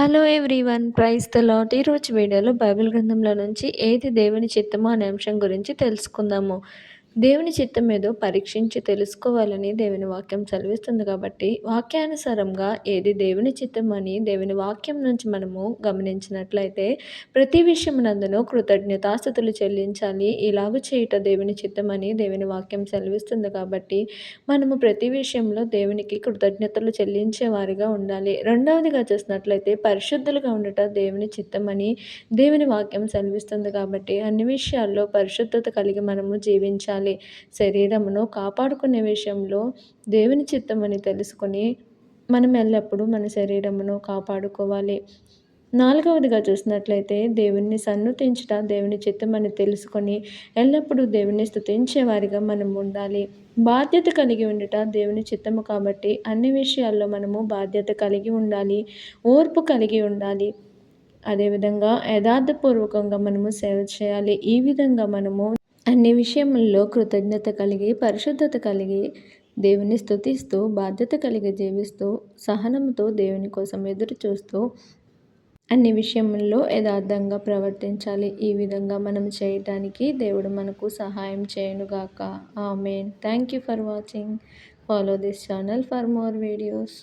Hello everyone. Praise the Lord. ఈరోజు వీడియోలో Bible గ్రంథంలో నుంచి ఏది దేవుని చిత్తమో అనే అంశం గురించి తెలుసుకుందాము. దేవుని చిత్తం ఏదో పరీక్షించి తెలుసుకోవాలని దేవుని వాక్యం సెలవిస్తుంది కాబట్టి, వాక్యానుసారంగా ఏది దేవుని చిత్తం అని దేవుని వాక్యం నుంచి మనము గమనించినట్లయితే, ప్రతి విషయమునందును కృతజ్ఞతాస్తుతులు చెల్లించాలి. ఇలాగ చేయుట దేవుని చిత్తం అని దేవుని వాక్యం సెలవిస్తుంది కాబట్టి, మనము ప్రతి విషయంలో దేవునికి కృతజ్ఞతలు చెల్లించే వారిగా ఉండాలి. రెండవదిగా చూసినట్లయితే పరిశుద్ధులుగా ఉండుట దేవుని చిత్తమని దేవుని వాక్యం సెలవిస్తుంది కాబట్టి, అన్ని విషయాల్లో పరిశుద్ధత కలిగి మనము జీవించాలి. శరీరమును కాపాడుకునే విషయంలో దేవుని చిత్తమని తెలుసుకొని మనం ఎల్లప్పుడూ మన శరీరమును కాపాడుకోవాలి. నాలుగవదిగా చూసినట్లయితే దేవుణ్ణి సన్నుతించుట దేవుని చిత్తమని తెలుసుకొని ఎల్లప్పుడూ దేవుణ్ణి స్తుతించే వారిగా మనం ఉండాలి. బాధ్యత కలిగి ఉండుట దేవుని చిత్తము కాబట్టి, అన్ని విషయాల్లో మనము బాధ్యత కలిగి ఉండాలి. ఓర్పు కలిగి ఉండాలి. అదేవిధంగా యథార్థపూర్వకంగా మనము సేవ చేయాలి. ఈ విధంగా మనము అన్ని విషయముల్లో కృతజ్ఞత కలిగి, పరిశుద్ధత కలిగి, దేవుని స్తుతిస్తూ, బాధ్యత కలిగి జీవిస్తూ, సహనంతో దేవుని కోసం ఎదురు చూస్తూ, అన్ని విషయముల్లో యథార్థంగా ప్రవర్తించాలి. ఈ విధంగా మనం చేయటానికి దేవుడు మనకు సహాయం చేయనుగాక. Amen. Thank you for watching. Follow this channel for more videos.